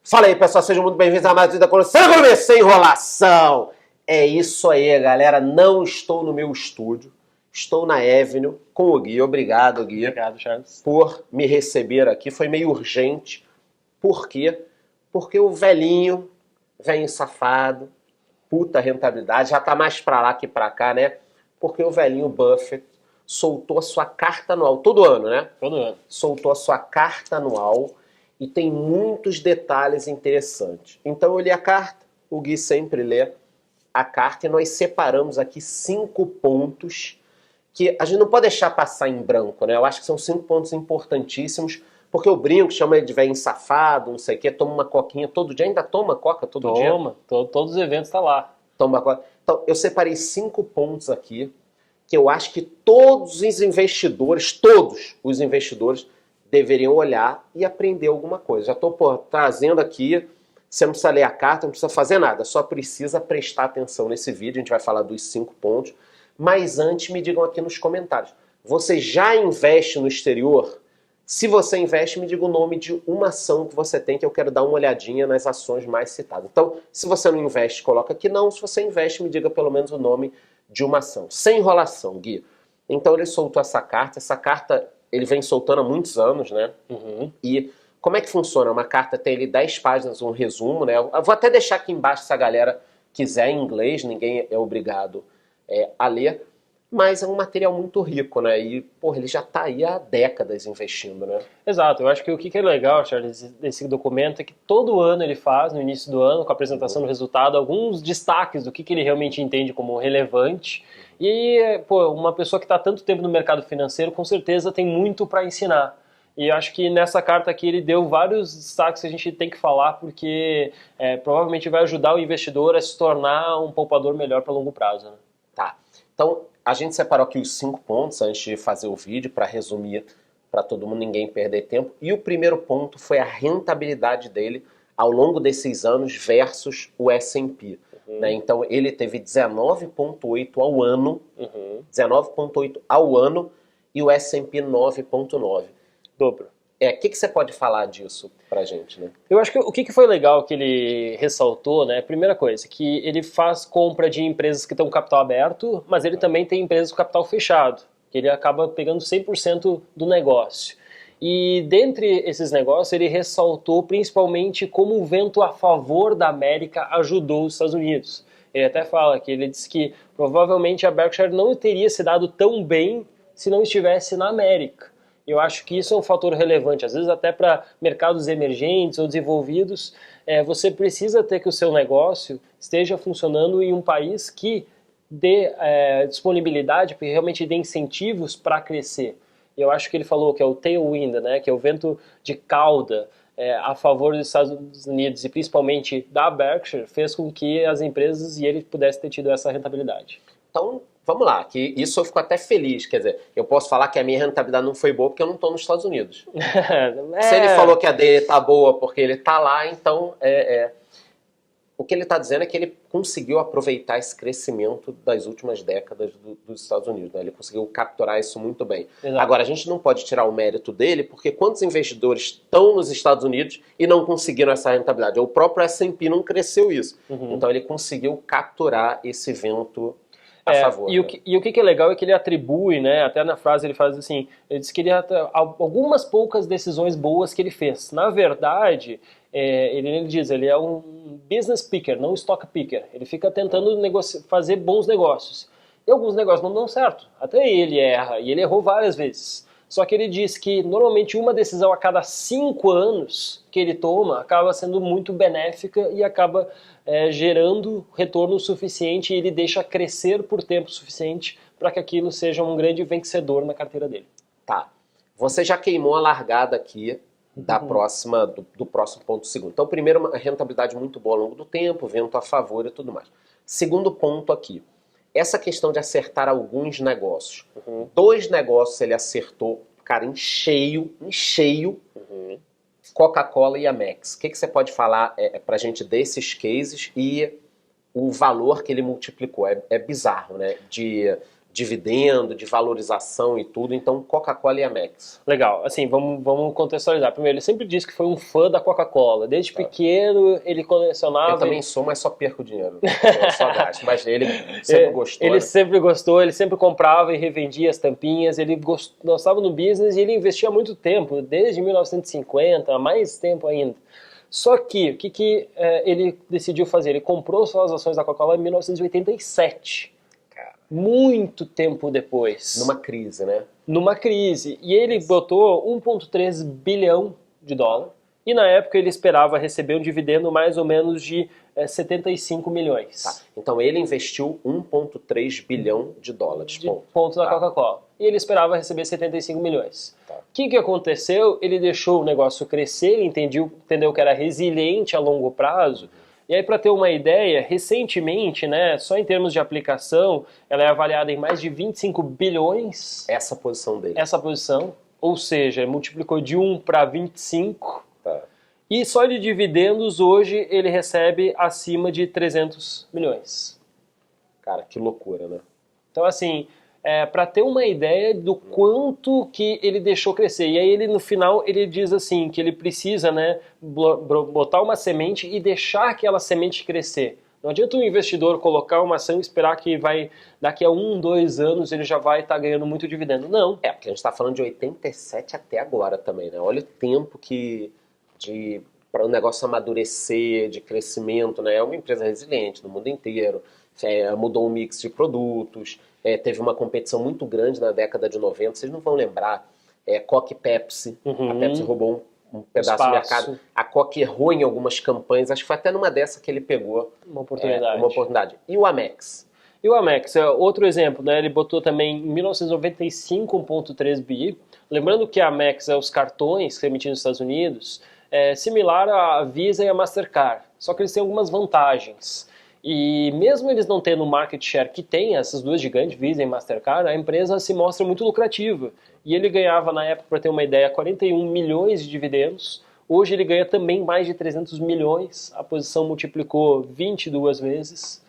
Fala aí, pessoal, sejam muito bem-vindos a mais uma Vida sem enrolação. É isso aí, galera. Não estou no meu estúdio, estou na Avenue com o Gui. Obrigado, Gui. Obrigado, Charles. Por me receber aqui. Foi meio urgente. Por quê? Porque o velhinho safado, puta rentabilidade, já tá mais pra lá que pra cá, né? Porque o velhinho Buffett soltou a sua carta anual, todo ano, né? Todo ano. Soltou a sua carta anual e tem muitos detalhes interessantes. Então eu li a carta, o Gui sempre lê a carta e nós separamos aqui 5 pontos que a gente não pode deixar passar em branco, né? Eu acho que são 5 pontos importantíssimos, porque eu brinco, chama ele de velho safado, não sei o quê, toma uma coquinha todo dia, ainda toma coca todo dia? Toma, todos os eventos tá lá. Toma coca. Então eu separei 5 pontos aqui que eu acho que todos os investidores deveriam olhar e aprender alguma coisa. Já estou trazendo aqui, você não precisa ler a carta, não precisa fazer nada, só precisa prestar atenção nesse vídeo, a gente vai falar dos 5 pontos. Mas antes me digam aqui nos comentários, você já investe no exterior? Se você investe, me diga o nome de uma ação que você tem, que eu quero dar uma olhadinha nas ações mais citadas. Então, se você não investe, coloca aqui não. Se você investe, me diga pelo menos o nome de uma ação. Sem enrolação, Gui. Então ele soltou essa carta ele vem soltando há muitos anos, né? Uhum. E como é que funciona? Uma carta tem ali 10 páginas, um resumo, né? Eu vou até deixar aqui embaixo se a galera quiser em inglês, ninguém é obrigado a ler. Mas é um material muito rico, né? E, porra, ele já tá aí há décadas investindo, né? Exato, eu acho que o que é legal, Charles, desse documento é que todo ano ele faz, no início do ano, com a apresentação do resultado, alguns destaques do que ele realmente entende como relevante. E, pô, uma pessoa que está tanto tempo no mercado financeiro, com certeza tem muito para ensinar. E eu acho que nessa carta aqui ele deu vários destaques que a gente tem que falar, porque provavelmente vai ajudar o investidor a se tornar um poupador melhor para longo prazo, né? Tá, então a gente separou aqui os 5 pontos antes de fazer o vídeo para resumir para todo mundo, ninguém perder tempo. E o primeiro ponto foi a rentabilidade dele ao longo desses anos versus o S&P. Né? Então ele teve 19,8 ao ano, 19,8 ao ano e o S&P 9,9. Dobro. O que você pode falar disso pra gente, né? Eu acho que o que foi legal que ele ressaltou, né? Primeira coisa, que ele faz compra de empresas que estão com capital aberto, mas ele também tem empresas com capital fechado, que ele acaba pegando 100% do negócio. E dentre esses negócios, ele ressaltou principalmente como o vento a favor da América ajudou os Estados Unidos. Ele até fala que ele disse que provavelmente a Berkshire não teria se dado tão bem se não estivesse na América. Eu acho que isso é um fator relevante. Às vezes até para mercados emergentes ou desenvolvidos, você precisa ter que o seu negócio esteja funcionando em um país que dê disponibilidade, que realmente dê incentivos para crescer. Eu acho que ele falou que é o tailwind, né, que é o vento de cauda a favor dos Estados Unidos e principalmente da Berkshire, fez com que as empresas e ele pudessem ter tido essa rentabilidade. Então, vamos lá, que isso eu fico até feliz, quer dizer, eu posso falar que a minha rentabilidade não foi boa porque eu não estou nos Estados Unidos. Se ele falou que a dele tá boa porque ele tá lá, então o que ele está dizendo é que ele conseguiu aproveitar esse crescimento das últimas décadas dos Estados Unidos, né? Ele conseguiu capturar isso muito bem. Exato. Agora, a gente não pode tirar o mérito dele, porque quantos investidores estão nos Estados Unidos e não conseguiram essa rentabilidade? O próprio S&P não cresceu isso. Então ele conseguiu capturar esse vento a favor. E o que é legal é que ele atribui, né, até na frase ele faz assim, ele diz que ele algumas poucas decisões boas que ele fez. Na verdade, ele diz, ele é um business picker, não um stock picker. Ele fica tentando fazer bons negócios. E alguns negócios não dão certo. Até ele erra, e ele errou várias vezes. Só que ele diz que normalmente uma decisão a cada 5 anos que ele toma acaba sendo muito benéfica e acaba gerando retorno suficiente e ele deixa crescer por tempo suficiente para que aquilo seja um grande vencedor na carteira dele. Tá. Você já queimou a largada aqui da do próximo ponto segundo. Então, primeiro, uma rentabilidade muito boa ao longo do tempo, vento a favor e tudo mais. Segundo ponto aqui, essa questão de acertar alguns negócios. 2 negócios ele acertou, cara, em cheio, Coca-Cola e Amex. O que você pode falar pra gente desses cases e o valor que ele multiplicou? É bizarro, né? De dividendo, de valorização e tudo. Então, Coca-Cola e Amex. Legal, assim, vamos contextualizar. Primeiro, ele sempre disse que foi um fã da Coca-Cola. Desde pequeno, ele colecionava... Eu também sou, mas só perco dinheiro. Eu só gasto. Mas ele sempre gostou. Ele né? sempre gostou, ele sempre comprava e revendia as tampinhas, ele gostava no business e ele investia há muito tempo, desde 1950, há mais tempo ainda. Só que, o que ele decidiu fazer? Ele comprou suas ações da Coca-Cola em 1987. Muito tempo depois. Numa crise, né? Numa crise. E ele botou 1,3 bilhão de dólar. E na época ele esperava receber um dividendo mais ou menos de 75 milhões. Tá. Então ele investiu 1,3 bilhão de dólares. Ponto da Coca-Cola. E ele esperava receber 75 milhões. Tá. O que aconteceu? Ele deixou o negócio crescer, ele entendeu que era resiliente a longo prazo. E aí, para ter uma ideia, recentemente, né, só em termos de aplicação, ela é avaliada em mais de 25 bilhões. Essa posição dele. Essa posição. Ou seja, multiplicou de 1 para 25. Tá. E só de dividendos, hoje, ele recebe acima de 300 milhões. Cara, que loucura, né? Então, assim, para ter uma ideia do quanto que ele deixou crescer. E aí, ele no final, ele diz assim, que ele precisa, né, botar uma semente e deixar aquela semente crescer. Não adianta o investidor colocar uma ação e esperar que daqui a 1, 2 anos ele já vai estar ganhando muito dividendo. Não. Porque a gente está falando de 87 até agora também, né? Olha o tempo para o negócio amadurecer, de crescimento, né? É uma empresa resiliente no mundo inteiro. Mudou o mix de produtos, teve uma competição muito grande na década de 90, vocês não vão lembrar, Coca e Pepsi, a Pepsi roubou um pedaço do mercado, a Coca errou em algumas campanhas, acho que foi até numa dessa que ele pegou uma oportunidade. Uma oportunidade. E o Amex? E o Amex é outro exemplo, né? Ele botou também em 1995 1,3 bi, lembrando que a Amex é os cartões que são emitidos nos Estados Unidos, similar à Visa e à Mastercard, só que eles têm algumas vantagens. E mesmo eles não tendo o market share que tem essas duas gigantes, Visa e Mastercard, a empresa se mostra muito lucrativa. E ele ganhava, na época, para ter uma ideia, 41 milhões de dividendos. Hoje ele ganha também mais de 300 milhões. A posição multiplicou 22 vezes.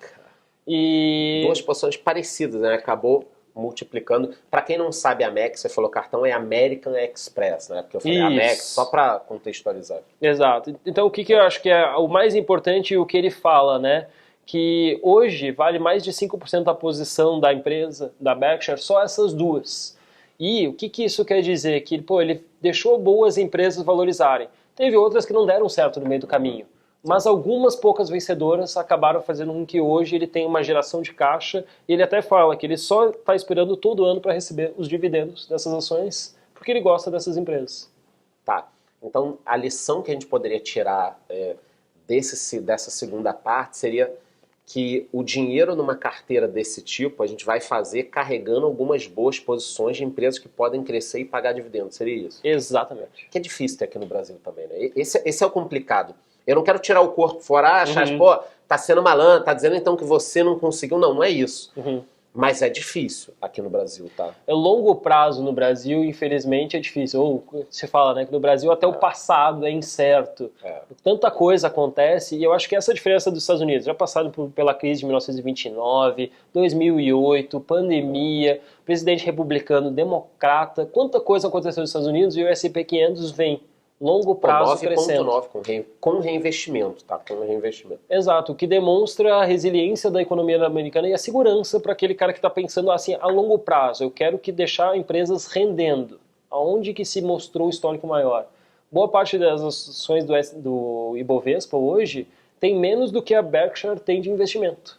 E... duas posições parecidas, né? Acabou multiplicando. Para quem não sabe, a Amex, você falou cartão, é American Express, né? Porque eu falei Amex, só para contextualizar. Exato. Então o que eu acho que é o mais importante, o que ele fala, né? Que hoje vale mais de 5% da posição da empresa, da Berkshire, só essas duas. E o que isso quer dizer? Que ele deixou boas empresas valorizarem. Teve outras que não deram certo no meio do caminho. Mas algumas poucas vencedoras acabaram fazendo com que hoje ele tenha uma geração de caixa. E ele até fala que ele só está esperando todo ano para receber os dividendos dessas ações, porque ele gosta dessas empresas. Tá. Então a lição que a gente poderia tirar dessa segunda parte seria que o dinheiro numa carteira desse tipo a gente vai fazer carregando algumas boas posições de empresas que podem crescer e pagar dividendos, seria isso? Exatamente. Que é difícil ter aqui no Brasil também, né? Esse é o complicado. Eu não quero tirar o corpo fora, achar, tá sendo malandro, tá dizendo então que você não conseguiu. Não é isso. Mas é difícil aqui no Brasil, tá? Longo prazo no Brasil, infelizmente, é difícil. Ou se fala, né, que no Brasil até o passado é incerto. Tanta coisa acontece, e eu acho que essa é a diferença dos Estados Unidos. Já passaram pela crise de 1929, 2008, pandemia, presidente republicano, democrata. Quanta coisa aconteceu nos Estados Unidos e o S&P 500 vem. Longo prazo crescendo. 9,9 com reinvestimento, tá? Com reinvestimento. Exato, o que demonstra a resiliência da economia americana e a segurança para aquele cara que está pensando assim, a longo prazo. Eu quero que deixar empresas rendendo. Aonde que se mostrou o histórico maior? Boa parte das ações do Ibovespa hoje tem menos do que a Berkshire tem de investimento.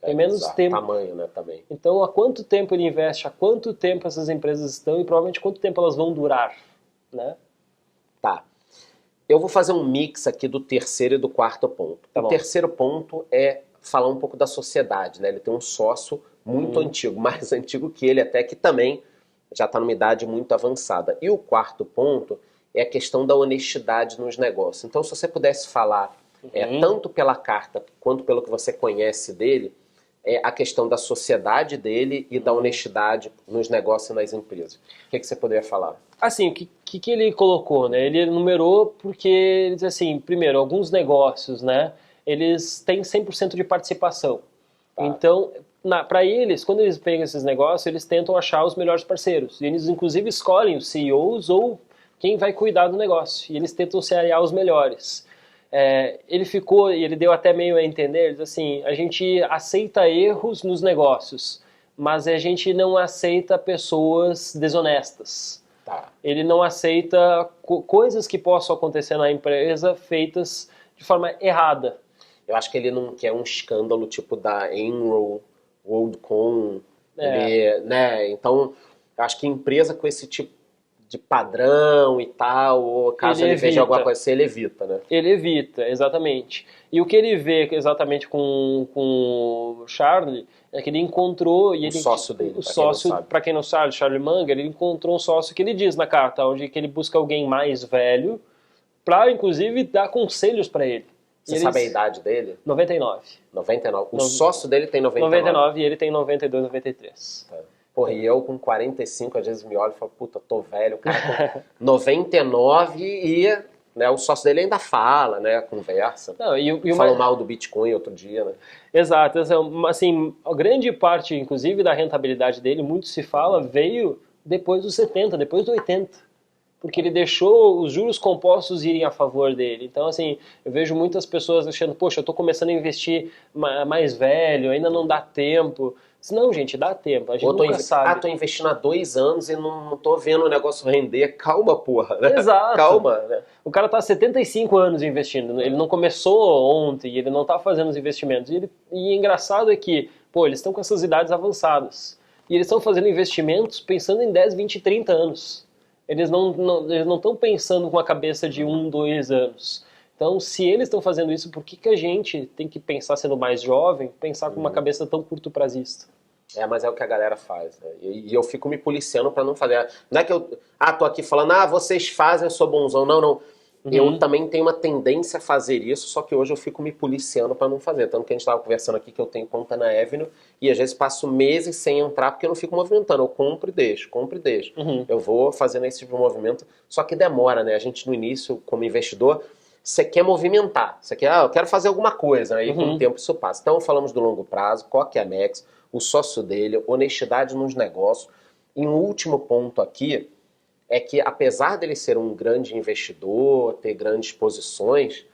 Tem menos tempo. Tamanho, né, também. Então, há quanto tempo ele investe, há quanto tempo essas empresas estão e provavelmente quanto tempo elas vão durar, né? Tá. Eu vou fazer um mix aqui do terceiro e do quarto ponto. O terceiro ponto é falar um pouco da sociedade, né? Ele tem um sócio muito antigo, mais antigo que ele até, que também já está numa idade muito avançada. E o quarto ponto é a questão da honestidade nos negócios. Então, se você pudesse falar, tanto pela carta quanto pelo que você conhece dele, a questão da sociedade dele e da honestidade nos negócios e nas empresas. O que você poderia falar? Assim, o que ele colocou, né? Ele enumerou porque, ele diz assim, primeiro, alguns negócios, né? Eles têm 100% de participação. Tá. Então, Para eles, quando eles pegam esses negócios, eles tentam achar os melhores parceiros. E eles, inclusive, escolhem os CEOs ou quem vai cuidar do negócio. E eles tentam se aliar aos melhores. Ele deu até meio a entender, ele diz assim, a gente aceita erros nos negócios, mas a gente não aceita pessoas desonestas. Tá. Ele não aceita coisas que possam acontecer na empresa feitas de forma errada. Eu acho que ele não quer um escândalo tipo da Enroll, WorldCom, né? Então, eu acho que empresa com esse tipo de padrão e tal, ou caso ele veja alguma coisa assim, ele evita, né? Ele evita, exatamente. E o que ele vê exatamente com o Charlie é que ele encontrou... O sócio dele, o sócio, para quem não sabe, Charlie Munger, ele encontrou um sócio que ele diz na carta, onde que ele busca alguém mais velho para, inclusive, dar conselhos para ele. Você sabe a idade dele? 99. 99. O sócio dele tem 99. 99 e ele tem 92, 93. Tá. Porra, e eu com 45, às vezes me olho e falo, puta, tô velho, o cara com 99 e né, o sócio dele ainda fala, né, conversa. Não, falou mal do Bitcoin outro dia, né? Exato, assim, a grande parte, inclusive, da rentabilidade dele, muito se fala, veio depois dos 70, depois do 80. Porque ele deixou os juros compostos irem a favor dele. Então, assim, eu vejo muitas pessoas achando, poxa, eu tô começando a investir mais velho, ainda não dá tempo. Não, gente, dá tempo, a gente nunca sabe. Tô investindo há 2 anos e não tô vendo o negócio render. Calma, porra, né? Exato. Calma, né? O cara tá há 75 anos investindo, ele não começou ontem, ele não tá fazendo os investimentos. E engraçado é que, pô, eles estão com essas idades avançadas. E eles estão fazendo investimentos pensando em 10, 20, 30 anos. Eles não estão pensando com a cabeça de 1, 2 anos. Então, se eles estão fazendo isso, por que a gente tem que pensar, sendo mais jovem, pensar com uma cabeça tão curto-prazista? Mas é o que a galera faz, né? E eu fico me policiando pra não fazer. Não é que eu tô aqui falando, vocês fazem, eu sou bonzão. Não. Eu também tenho uma tendência a fazer isso, só que hoje eu fico me policiando pra não fazer. Tanto que a gente estava conversando aqui que eu tenho conta na Avenue e às vezes passo meses sem entrar porque eu não fico movimentando. Eu compro e deixo. Eu vou fazendo esse tipo de movimento, só que demora, né? A gente no início, como investidor, você quer movimentar. Você quer, eu quero fazer alguma coisa, né? E com o tempo isso passa. Então falamos do longo prazo, Coque Amex, o sócio dele, honestidade nos negócios. E um último ponto aqui é que, apesar dele ser um grande investidor, ter grandes posições,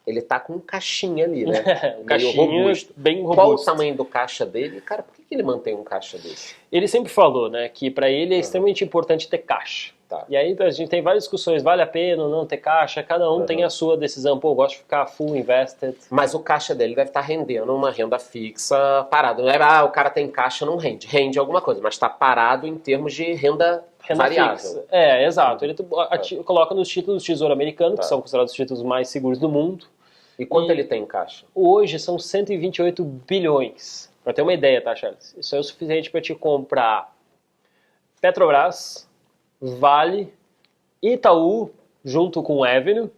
ele tá com um caixinha ali, né? Um caixinha robusto. Bem robusto. Qual o tamanho do caixa dele? Cara, por que ele mantém um caixa desse? Ele sempre falou, né, que para ele é extremamente importante ter caixa. Tá. E aí a gente tem várias discussões, vale a pena ou não ter caixa, cada um tem a sua decisão. Pô, eu gosto de ficar full invested. Mas o caixa dele deve estar rendendo uma renda fixa parada. Não é, o cara tem caixa, não rende. Rende alguma coisa, mas está parado em termos de renda variável. Fixa. Exato. Ele coloca nos títulos do Tesouro Americano, que são considerados os títulos mais seguros do mundo. E quanto ele tem em caixa? Hoje são 128 bilhões. Para ter uma ideia, tá, Charles? Isso é o suficiente para te comprar Petrobras, Vale, Itaú, junto com o Avenue,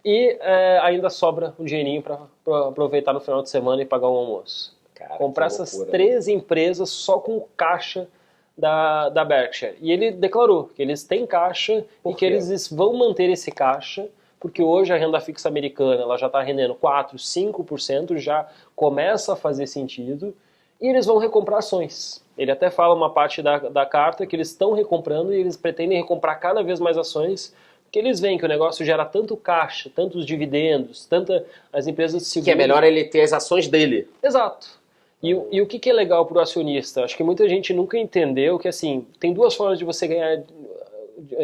e ainda sobra um dinheirinho para aproveitar no final de semana e pagar um almoço. Cara, comprar essas 3 empresas só com o caixa da Berkshire. E ele declarou que eles têm caixa e que eles vão manter esse caixa, porque hoje a renda fixa americana ela já está rendendo 4%, 5%, já começa a fazer sentido, e eles vão recomprar ações. Ele até fala uma parte da carta que eles estão recomprando e eles pretendem recomprar cada vez mais ações, porque eles veem que o negócio gera tanto caixa, tantos dividendos, as empresas de seguro... Que é melhor ele ter as ações dele. Exato. E o que é legal para o acionista? Acho que muita gente nunca entendeu que, assim, tem 2 formas de você ganhar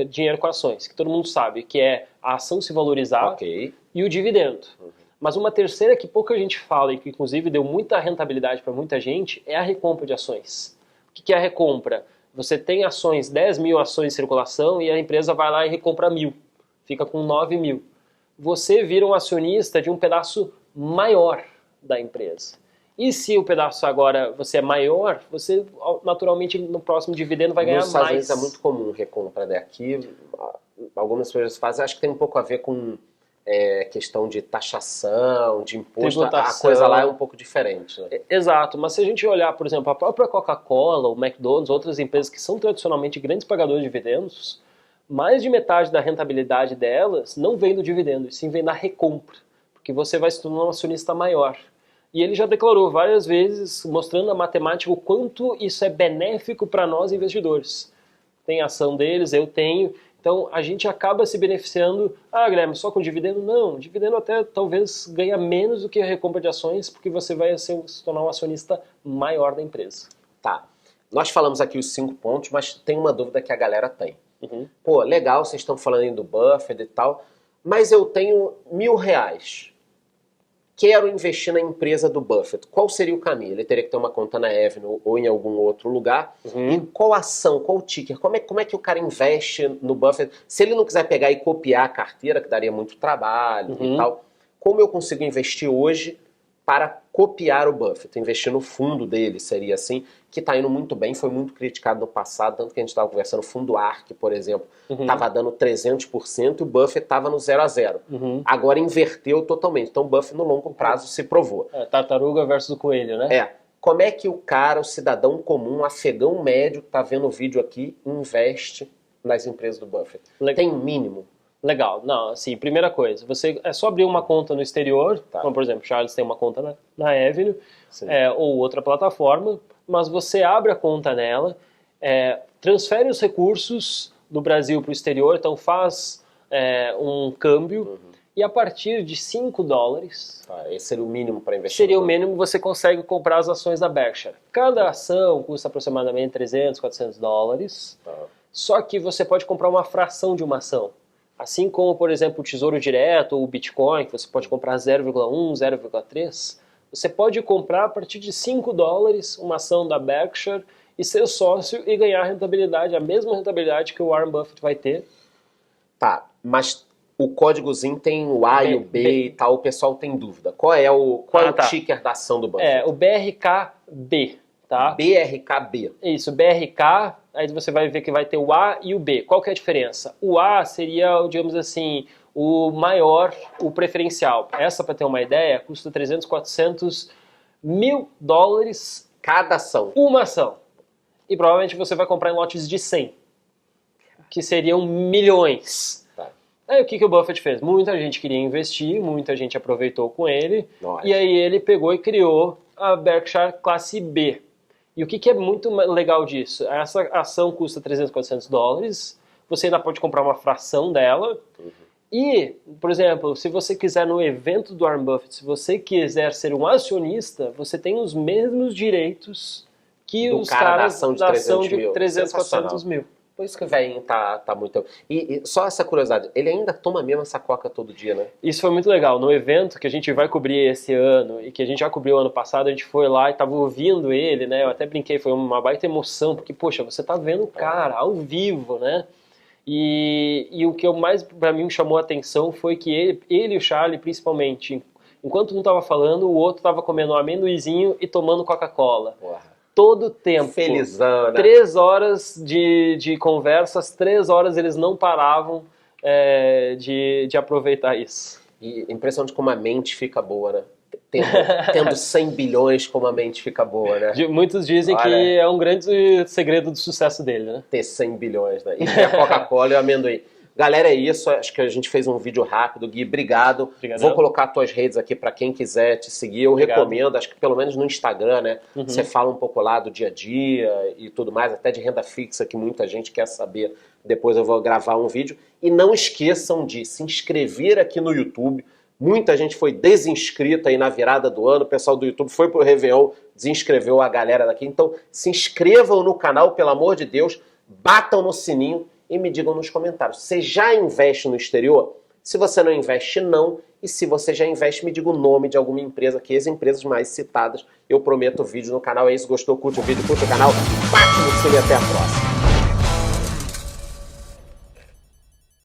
dinheiro com ações, que todo mundo sabe, que é a ação se valorizar e o dividendo. Mas uma terceira que pouca gente fala e que inclusive deu muita rentabilidade para muita gente é a recompra de ações. O que é a recompra? Você tem ações, 10 mil ações em circulação e a empresa vai lá e recompra 1.000. Fica com 9 mil. Você vira um acionista de um pedaço maior da empresa. E se o pedaço agora você é maior, você naturalmente no próximo dividendo vai ganhar mais. Nos Estados Unidos é muito comum recompra, né? Aqui algumas pessoas fazem, acho que tem um pouco a ver com questão de taxação, de imposto, a coisa lá é um pouco diferente. Né? Exato, mas se a gente olhar, por exemplo, a própria Coca-Cola, o McDonald's, outras empresas que são tradicionalmente grandes pagadores de dividendos, mais de metade da rentabilidade delas não vem do dividendo, e sim vem da recompra, porque você vai se tornar um acionista maior. E ele já declarou várias vezes, mostrando a matemática, o quanto isso é benéfico para nós investidores. Tem ação deles, eu tenho. Então, a gente acaba se beneficiando. Ah, Guilherme, só com dividendo? Não, dividendo até talvez ganha menos do que a recompra de ações, porque você vai se tornar um acionista maior da empresa. Tá. Nós falamos aqui os 5 pontos, mas tem uma dúvida que a galera tem. Pô, legal, vocês estão falando aí do Buffett e tal, mas eu tenho R$1.000. Quero investir na empresa do Buffett. Qual seria o caminho? Ele teria que ter uma conta na Avenue ou em algum outro lugar. E qual ação, qual ticker? Como é que o cara investe no Buffett? Se ele não quiser pegar e copiar a carteira, que daria muito trabalho e tal, como eu consigo investir hoje para copiar o Buffett? Investir no fundo dele, seria assim, que está indo muito bem, foi muito criticado no passado, tanto que a gente estava conversando, o fundo ARK, por exemplo, estava dando 300% e o Buffett estava no 0 a 0. Agora inverteu totalmente, então o Buffett no longo prazo se provou. Tartaruga versus o coelho, né? Como é que o cara, o cidadão comum, o afegão médio que está vendo o vídeo aqui, investe nas empresas do Buffett? Tem mínimo? Legal. Não, assim, primeira coisa, você é só abrir uma conta no exterior, como por exemplo, Charles tem uma conta na Avenue, ou outra plataforma, mas você abre a conta nela, transfere os recursos do Brasil para o exterior, então faz um câmbio, e a partir de $5, esse seria o mínimo para investir. Seria o mínimo, você consegue comprar as ações da Berkshire. Cada ação custa aproximadamente $300, $400, só que você pode comprar uma fração de uma ação. Assim como, por exemplo, o Tesouro Direto ou o Bitcoin, que você pode comprar 0,1, 0,3, você pode comprar a partir de $5 uma ação da Berkshire e ser sócio e ganhar rentabilidade, a mesma rentabilidade que o Warren Buffett vai ter. Tá, mas o códigozinho tem o A e o B e tal, o pessoal tem dúvida. Qual é o ticker da ação do Buffett? O BRKB, tá? BRKB. Isso, BRK, aí você vai ver que vai ter o A e o B. Qual que é a diferença? O A seria, digamos assim, o maior, o preferencial. Essa, para ter uma ideia, custa 300, 400 mil dólares cada ação. Uma ação. E provavelmente você vai comprar em lotes de 100, que seriam milhões. Aí o que o Buffett fez? Muita gente queria investir, muita gente aproveitou com ele, e aí ele pegou e criou a Berkshire Classe B. E o que é muito legal disso? Essa ação custa 300, 400 dólares, você ainda pode comprar uma fração dela, e, por exemplo, se você quiser no evento do Warren Buffett, se você quiser ser um acionista, você tem os mesmos direitos que os caras da ação de 300, 400 mil. Por isso que o velhinho tá muito... E só essa curiosidade, ele ainda toma mesmo essa coca todo dia, né? Isso foi muito legal. No evento que a gente vai cobrir esse ano e que a gente já cobriu ano passado, a gente foi lá e tava ouvindo ele, né? Eu até brinquei, foi uma baita emoção, porque, poxa, você tá vendo o cara ao vivo, né? E o que mais, pra mim, chamou a atenção foi que ele e o Charlie, principalmente, enquanto um tava falando, o outro tava comendo um amendoizinho e tomando Coca-Cola. Todo tempo. Felizão, né? 3 horas de conversas, 3 horas eles não paravam de aproveitar isso. E impressionante como a mente fica boa, né? Tendo 100 bilhões, como a mente fica boa, né? Muitos dizem que é um grande segredo do sucesso dele, né? Ter 100 bilhões, né? E a Coca-Cola e o amendoim. Galera, é isso. Acho que a gente fez um vídeo rápido. Gui, obrigado. Obrigadão. Vou colocar tuas redes aqui para quem quiser te seguir. Eu recomendo, acho que pelo menos no Instagram, né? Você fala um pouco lá do dia a dia e tudo mais, até de renda fixa, que muita gente quer saber. Depois eu vou gravar um vídeo. E não esqueçam de se inscrever aqui no YouTube. Muita gente foi desinscrita aí na virada do ano. O pessoal do YouTube foi pro Réveillon, desinscreveu a galera daqui. Então, se inscrevam no canal, pelo amor de Deus. Batam no sininho. E me digam nos comentários, você já investe no exterior? Se você não investe, não. E se você já investe, me diga o nome de alguma empresa aqui, as empresas mais citadas. Eu prometo vídeo no canal. É isso, gostou? Curte o vídeo, curte o canal. Bate no sininho e até a próxima.